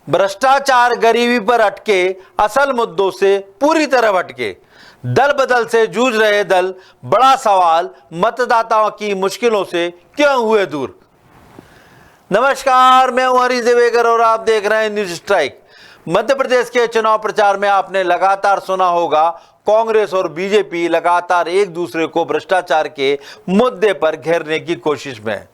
भ्रष्टाचार गरीबी पर अटके, असल मुद्दों से पूरी तरह भटके। दल बदल से जूझ रहे दल, बड़ा सवाल मतदाताओं की मुश्किलों से क्यों हुए दूर। नमस्कार, मैं हूं हरी देवेकर और आप देख रहे हैं न्यूज स्ट्राइक। मध्य प्रदेश के चुनाव प्रचार में आपने लगातार सुना होगा, कांग्रेस और बीजेपी लगातार एक दूसरे को भ्रष्टाचार के मुद्दे पर घेरने की कोशिश में है।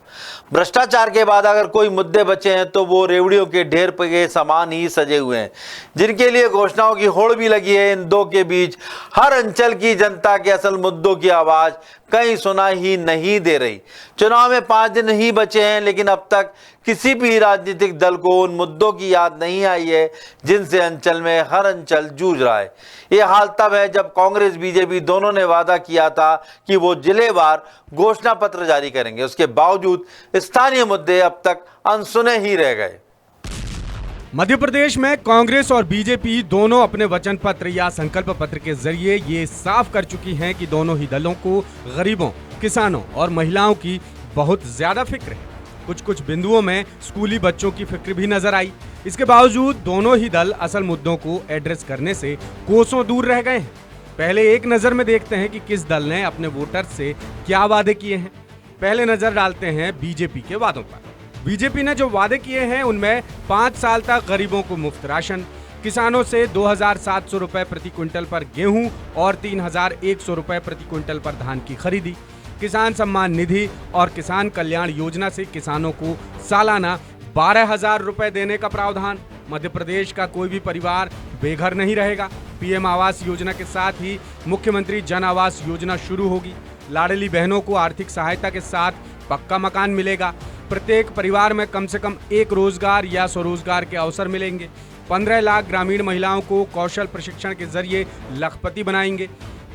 भ्रष्टाचार के बाद अगर कोई मुद्दे बचे हैं तो वो रेवड़ियों के ढेर के समान ही सजे हुए हैं, जिनके लिए घोषणाओं की होड़ भी लगी है। इन दो के बीच हर अंचल की जनता के असल मुद्दों की आवाज कहीं सुना ही नहीं दे रही। चुनाव में 5 दिन ही बचे हैं, लेकिन अब तक किसी भी राजनीतिक दल को उन मुद्दों की याद नहीं आई है जिनसे अंचल में हर अंचल जूझ रहा है। ये हाल तब है जब कांग्रेस बीजेपी दोनों ने वादा किया था कि वो जिलेवार घोषणा पत्र जारी करेंगे। उसके बावजूद स्थानीय मुद्दे अब तक अनसुने ही रह गए। मध्य प्रदेश में कांग्रेस और बीजेपी दोनों अपने वचन पत्र या संकल्प पत्र के जरिए ये साफ कर चुकी हैं कि दोनों ही दलों को गरीबों, किसानों और महिलाओं की बहुत ज्यादा फिक्र है। कुछ बिंदुओं में स्कूली बच्चों की फिक्र भी नजर आई। इसके बावजूद दोनों ही दल असल मुद्दों को एड्रेस करने से कोसों दूर रह गए हैं। पहले एक नजर में देखते हैं कि किस दल ने अपने वोटर से क्या वादे किए हैं। पहले नजर डालते हैं बीजेपी के वादों पर। बीजेपी ने जो वादे किए हैं उनमें 5 साल तक गरीबों को मुफ्त राशन, किसानों से 2,700 रुपए प्रति क्विंटल पर गेहूं और 3,100 रुपए प्रति क्विंटल पर धान की खरीदी, किसान सम्मान निधि और किसान कल्याण योजना से किसानों को सालाना 12,000 रुपए देने का प्रावधान। मध्य प्रदेश का कोई भी परिवार बेघर नहीं रहेगा। पीएम आवास योजना के साथ ही मुख्यमंत्री जन आवास योजना शुरू होगी। लाडली बहनों को आर्थिक सहायता के साथ पक्का मकान मिलेगा। प्रत्येक परिवार में कम से कम एक रोजगार या स्वरोजगार के अवसर मिलेंगे। 15 लाख ग्रामीण महिलाओं को कौशल प्रशिक्षण के जरिए लखपति बनाएंगे।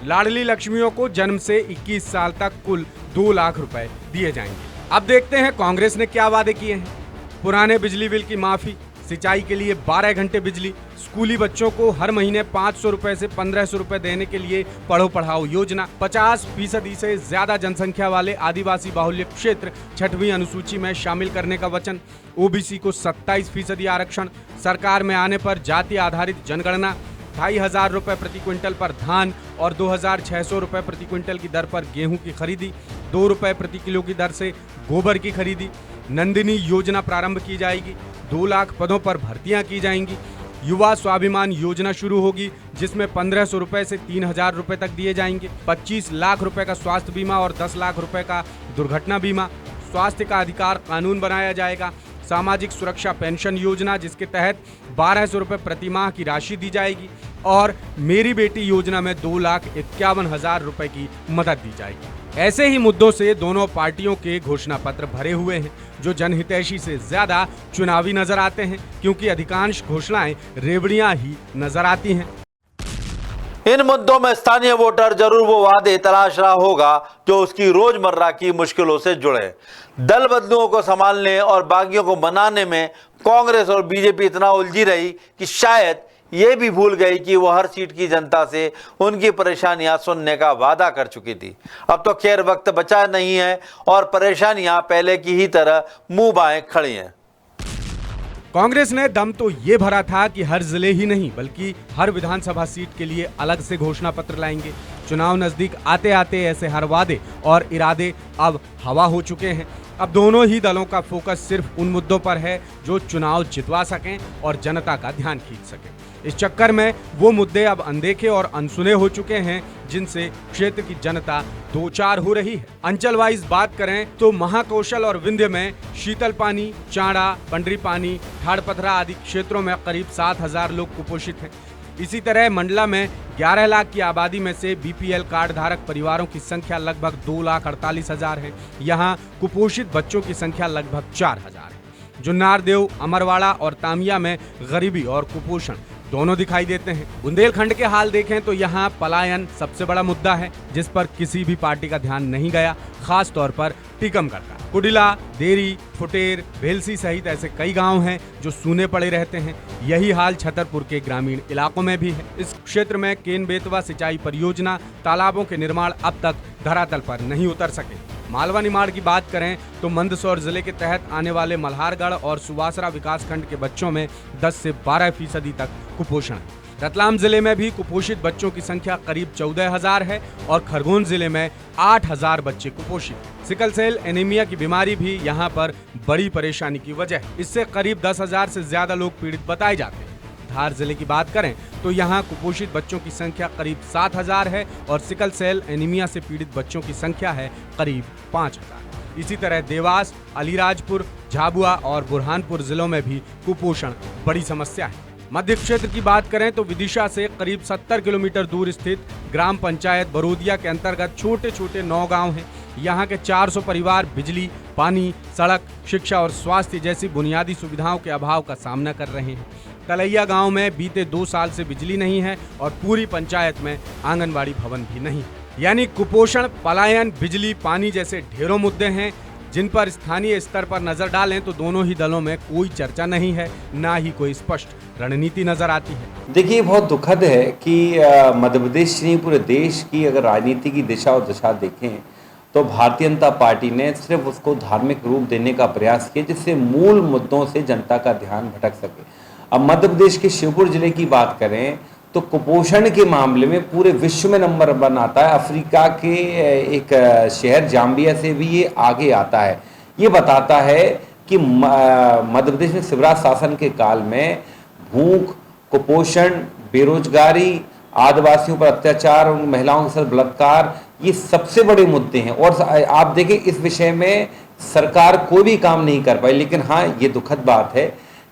लाडली लक्ष्मियों को जन्म से 21 साल तक कुल 2 लाख रुपए दिए जाएंगे। अब देखते हैं कांग्रेस ने क्या वादे किए हैं। पुराने बिजली बिल की माफी, सिंचाई के लिए 12 घंटे बिजली, स्कूली बच्चों को हर महीने 500 रुपए से 1,500 रुपए देने के लिए पढ़ो पढ़ाओ योजना, 50% से ज्यादा जनसंख्या वाले आदिवासी बाहुल्य क्षेत्र 6वीं अनुसूची में शामिल करने का वचन, ओबीसी को 27% आरक्षण, सरकार में आने पर जाति आधारित जनगणना, 2,500 रुपए प्रति क्विंटल पर धान और 2,600 रुपए प्रति क्विंटल की दर पर गेहूं की खरीदी, 2 रुपए प्रति किलो की दर से गोबर की खरीदी, नंदिनी योजना प्रारंभ की जाएगी, 2 लाख पदों पर भर्तियां की जाएंगी, युवा स्वाभिमान योजना शुरू होगी जिसमें 1,500 रुपए से 3,000 रुपए तक दिए जाएंगे, 25 लाख रुपए का स्वास्थ्य बीमा और 10 लाख रुपए का दुर्घटना बीमा, स्वास्थ्य का अधिकार कानून बनाया जाएगा, सामाजिक सुरक्षा पेंशन योजना जिसके तहत 1,200 रुपए प्रति माह की राशि दी जाएगी और मेरी बेटी योजना में 2,51,000 रुपए की मदद दी जाएगी। ऐसे ही मुद्दों से दोनों पार्टियों के घोषणा पत्र भरे हुए हैं, जो जनहितैषी से ज्यादा चुनावी नजर आते हैं, क्योंकि अधिकांश घोषणाएं रेवड़ियां ही नजर आती हैं। इन मुद्दों में स्थानीय वोटर जरूर वो वादे तलाश रहा होगा जो उसकी रोजमर्रा की मुश्किलों से जुड़े। दल बदलुओं को संभालने और बागियों को बनाने में कांग्रेस और बीजेपी इतना उलझी रही कि शायद ये भी भूल गई कि वो हर सीट की जनता से उनकी परेशानियां सुनने का वादा कर चुकी थी। अब तो खैर वक्त बचा नहीं है और परेशानियां पहले की ही तरह मुंह बाएं खड़ी हैं। कांग्रेस ने दम तो ये भरा था कि हर जिले ही नहीं बल्कि हर विधानसभा सीट के लिए अलग से घोषणा पत्र लाएंगे। चुनाव नजदीक आते आते ऐसे हर वादे और इरादे अब हवा हो चुके हैं। अब दोनों ही दलों का फोकस सिर्फ उन मुद्दों पर है जो चुनाव जितवा सकें और जनता का ध्यान खींच सकें। इस चक्कर में वो मुद्दे अब अनदेखे और अनसुने हो चुके हैं जिनसे क्षेत्र की जनता दो चार हो रही है। अंचल वाइज बात करें तो महाकौशल और विंध्य में शीतल पानी, चाड़ा, पंडरी पानी, ठाड़पथरा आदि क्षेत्रों में करीब 7,000 लोग कुपोषित हैं। इसी तरह मंडला में 11 लाख की आबादी में से बीपीएल कार्ड धारक परिवारों की संख्या लगभग 2,48,000 है। यहाँ कुपोषित बच्चों की संख्या लगभग 4,000 है। जुन्नार देव, अमरवाड़ा और तामिया में गरीबी और कुपोषण दोनों दिखाई देते हैं। बुंदेलखंड के हाल देखें तो यहाँ पलायन सबसे बड़ा मुद्दा है जिस पर किसी भी पार्टी का ध्यान नहीं गया, खास तौर पर टीकमगढ़ का। कुडिला, देरी, फुटेर, भेलसी सहित ऐसे कई गांव हैं जो सूने पड़े रहते हैं। यही हाल छतरपुर के ग्रामीण इलाकों में भी है। इस क्षेत्र में केन बेतवा सिंचाई परियोजना, तालाबों के निर्माण अब तक धरातल पर नहीं उतर सके। मालवा निमाड़ की बात करें तो मंदसौर जिले के तहत आने वाले मल्हारगढ़ और सुवासरा विकासखंड के बच्चों में 10 से 12% तक कुपोषण है। रतलाम जिले में भी कुपोषित बच्चों की संख्या करीब 14,000 है और खरगोन जिले में 8,000 बच्चे कुपोषित हैं। सिकल सेल एनीमिया की बीमारी भी यहाँ पर बड़ी परेशानी की वजह है। इससे करीब 10,000 से ज्यादा लोग पीड़ित बताए जाते हैं। धार जिले की बात करें तो यहाँ कुपोषित बच्चों की संख्या करीब 7,000 है और सिकल सेल एनीमिया से पीड़ित बच्चों की संख्या है करीब 5,000। इसी तरह देवास, अलीराजपुर, झाबुआ और बुरहानपुर जिलों में भी कुपोषण बड़ी समस्या है। मध्य क्षेत्र की बात करें तो विदिशा से करीब 70 किलोमीटर दूर स्थित ग्राम पंचायत बरोदिया के अंतर्गत छोटे छोटे 9 गांव हैं। यहाँ के 400 परिवार बिजली, पानी, सड़क, शिक्षा और स्वास्थ्य जैसी बुनियादी सुविधाओं के अभाव का सामना कर रहे हैं। तलैया गांव में बीते 2 साल से बिजली नहीं है और पूरी पंचायत में आंगनबाड़ी भवन भी नहीं। यानी कुपोषण, पलायन, बिजली, पानी जैसे ढेरों मुद्दे हैं जिन पर स्थानीय स्तर पर नजर डालें तो दोनों ही दलों में कोई चर्चा नहीं है, ना ही कोई स्पष्ट रणनीति नजर आती है। देखिए, बहुत दुखद है कि मध्य प्रदेश नहीं पूरे देश की अगर राजनीति की दिशा और दशा देखें तो भारतीय जनता पार्टी ने सिर्फ उसको धार्मिक रूप देने का प्रयास किया जिससे मूल मुद्दों से जनता का ध्यान भटक सके। अब मध्य प्रदेश के शिवपुर जिले की बात करें तो कुपोषण के मामले में पूरे विश्व में नंबर 1 आता है। अफ्रीका के एक शहर जाम्बिया से भी ये आगे आता है। ये बताता है कि मध्य प्रदेश में शिवराज शासन के काल में भूख, कुपोषण, बेरोजगारी, आदिवासियों पर अत्याचार, उन महिलाओं के साथ बलात्कार, ये सबसे बड़े मुद्दे हैं। और आप देखें इस विषय में सरकार कोई भी काम नहीं कर पाई। लेकिन हाँ, ये दुखद बात है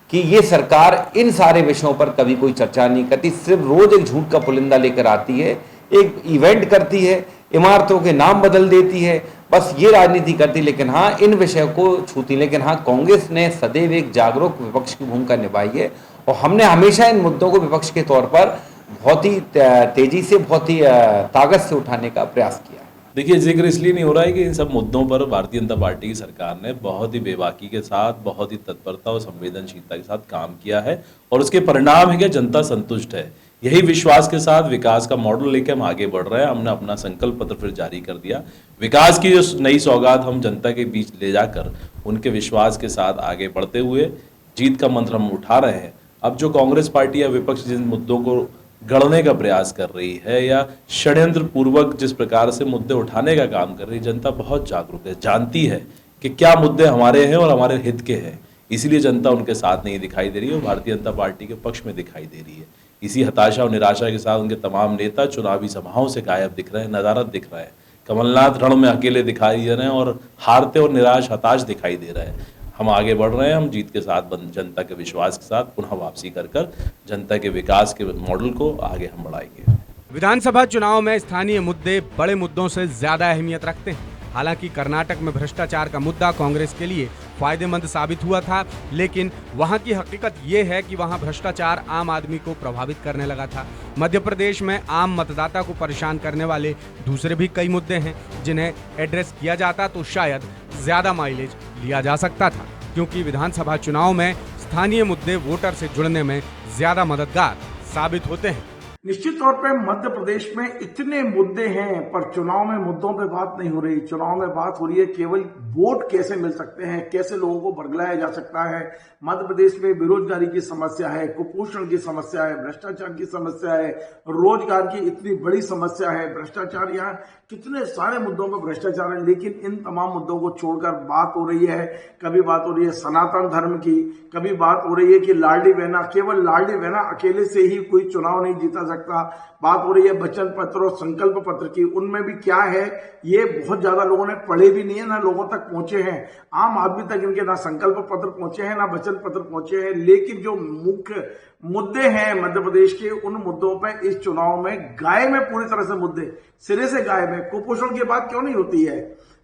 कि ये सरकार इन सारे विषयों पर कभी कोई चर्चा नहीं करती, सिर्फ रोज एक झूठ का पुलिंदा लेकर आती है, एक इवेंट करती है, इमारतों के नाम बदल देती है, बस ये राजनीति करती। लेकिन हाँ, इन विषयों को छूती। लेकिन हाँ, कांग्रेस ने सदैव एक जागरूक विपक्ष की भूमिका निभाई है और हमने हमेशा इन मुद्दों को विपक्ष के तौर पर बहुत ही तेजी से, बहुत ही ताकत से उठाने का प्रयास किया। देखिए, जिक्र इसलिए नहीं हो रहा है कि इन सब मुद्दों पर भारतीय जनता पार्टी की सरकार ने बहुत ही बेबाकी के साथ, बहुत ही तत्परता और संवेदनशीलता के साथ काम किया है और उसके परिणाम है कि जनता संतुष्ट है। यही विश्वास के साथ विकास का मॉडल लेकर हम आगे बढ़ रहे हैं। हमने अपना संकल्प पत्र फिर जारी कर दिया। विकास की जो नई सौगात हम जनता के बीच ले जाकर उनके विश्वास के साथ आगे बढ़ते हुए जीत का मंत्र हम उठा रहे हैं। अब जो कांग्रेस पार्टी या विपक्ष जिन मुद्दों को गढ़ने का प्रयास कर रही है या षड्यंत्र पूर्वक जिस प्रकार से मुद्दे उठाने का काम कर रही है, जनता बहुत जागरूक है, जानती है कि क्या मुद्दे हमारे हैं और हमारे हित के हैं। इसीलिए जनता उनके साथ नहीं दिखाई दे रही है और भारतीय जनता पार्टी के पक्ष में दिखाई दे रही है। इसी हताशा और निराशा के साथ उनके तमाम नेता चुनावी सभाओं से गायब दिख रहे हैं, नदारद दिख रहे हैं। कमलनाथ रण में अकेले दिखाई दे रहे हैं और हारते और निराश, हताश दिखाई दे रहे हैं। हम आगे बढ़ रहे हैं। हम जीत के साथ, जनता के विश्वास के साथ पुनः वापसी कर जनता के विकास के मॉडल को आगे हम बढ़ाएंगे। विधानसभा चुनाव में स्थानीय मुद्दे बड़े मुद्दों से ज्यादा अहमियत रखते हैं। हालांकि कर्नाटक में भ्रष्टाचार का मुद्दा कांग्रेस के लिए फायदेमंद साबित हुआ था, लेकिन वहां की हकीकत ये है कि वहां भ्रष्टाचार आम आदमी को प्रभावित करने लगा था। मध्य प्रदेश में आम मतदाता को परेशान करने वाले दूसरे भी कई मुद्दे हैं जिन्हें एड्रेस किया जाता तो शायद ज्यादा माइलेज लिया जा सकता था, क्योंकि विधानसभा चुनाव में स्थानीय मुद्दे वोटर से जुड़ने में ज्यादा मददगार साबित होते हैं। निश्चित तौर पे मध्य प्रदेश में इतने मुद्दे हैं पर चुनाव में मुद्दों पे बात नहीं हो रही। चुनाव में बात हो रही है केवल वोट कैसे मिल सकते हैं, कैसे लोगों को बरगलाया जा सकता है। मध्य प्रदेश में बेरोजगारी की समस्या है, कुपोषण की समस्या है, भ्रष्टाचार की समस्या है, रोजगार की इतनी बड़ी समस्या है, भ्रष्टाचार, यहाँ कितने सारे मुद्दों पर भ्रष्टाचार है। लेकिन इन तमाम मुद्दों को छोड़कर बात हो रही है, कभी बात हो रही है सनातन धर्म की, कभी बात हो रही है कि लाडली बहना, केवल लाडली बहना अकेले से ही कोई चुनाव नहीं जीता सकता। बात हो रही है वचन पत्र और संकल्प पत्र की, उनमें भी क्या है ये बहुत ज्यादा लोगों ने पढ़े भी नहीं है, ना लोगों तक पहुंचे हैं। आम आदमी तक इनके ना संकल्प पत्र पहुंचे हैं, ना वचन पत्र पहुंचे हैं। लेकिन जो मुख्य मुद्दे हैं मध्य प्रदेश के, उन मुद्दों पर इस चुनाव में गायब है, पूरी तरह से मुद्दे सिरे से गायब है। कुपोषण की बात क्यों नहीं होती है?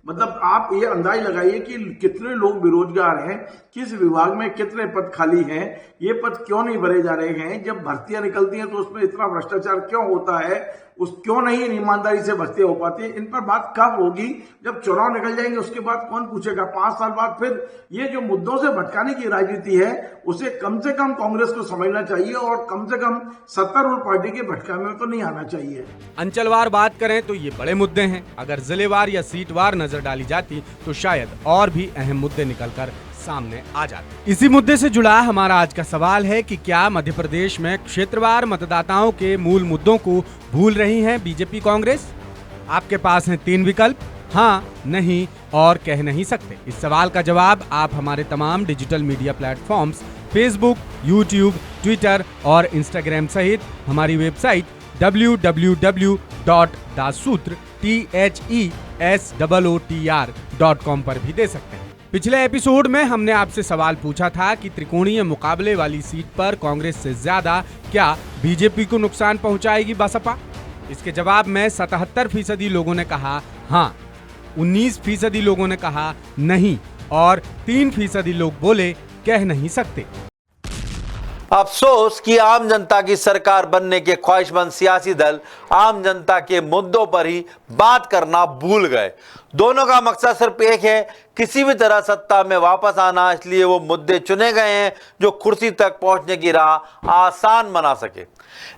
मतलब आप ये अंदाज लगाइए कि कितने लोग बेरोजगार हैं, किस विभाग में कितने पद खाली हैं, ये पद क्यों नहीं भरे जा रहे हैं। जब भर्तियां निकलती हैं तो उसमें इतना भ्रष्टाचार क्यों होता है, उस क्यों नहीं ईमानदारी से बस्तियां हो पाती है। इन पर बात कब होगी? जब चुनाव निकल जाएंगे उसके बाद कौन पूछेगा? 5 साल बाद फिर ये जो मुद्दों से भटकाने की राजनीति है उसे कम से कम कांग्रेस को समझना चाहिए और कम से कम सत्तारूढ़ पार्टी के भटकाने में तो नहीं आना चाहिए। अंचलवार बात करें तो ये बड़े मुद्दे हैं। अगर जिलेवार या सीटवार नजर डाली जाती तो शायद और भी अहम मुद्दे निकलकर सामने आ जाते। इसी मुद्दे से जुड़ा हमारा आज का सवाल है कि क्या मध्य प्रदेश में क्षेत्रवार मतदाताओं के मूल मुद्दों को भूल रही है बीजेपी कांग्रेस? आपके पास हैं 3 विकल्प, हाँ, नहीं और कह नहीं सकते। इस सवाल का जवाब आप हमारे तमाम digital media platforms Facebook, YouTube, Twitter और इंस्टाग्राम सहित हमारी वेबसाइट www.thesootr.com पर भी दे सकते हैं। पिछले एपिसोड में हमने आपसे सवाल पूछा था कि त्रिकोणीय मुकाबले वाली सीट पर कांग्रेस से ज्यादा क्या बीजेपी को नुकसान पहुंचाएगी बसपा? इसके जवाब में 77% लोगों ने कहा हाँ, 19% लोगों ने कहा नहीं और 3% लोग बोले कह नहीं सकते। अफसोस कि आम जनता की सरकार बनने के ख्वाहिशमंद सियासी दल आम जनता के मुद्दों पर ही बात करना भूल गए। दोनों का मकसद सिर्फ एक है, किसी भी तरह सत्ता में वापस आना। इसलिए वो मुद्दे चुने गए हैं जो कुर्सी तक पहुंचने की राह आसान बना सके।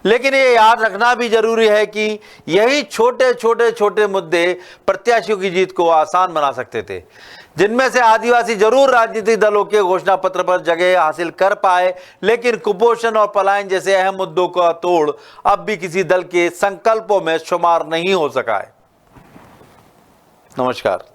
लेकिन ये याद रखना भी जरूरी है कि यही छोटे मुद्दे प्रत्याशियों की जीत को आसान बना सकते थे, जिनमें से आदिवासी जरूर राजनीतिक दलों के घोषणा पत्र पर जगह हासिल कर पाए, लेकिन कुपोषण और पलायन जैसे अहम मुद्दों का तोड़ अब भी किसी दल के संकल्पों में शुमार नहीं हो सका है। नमस्कार।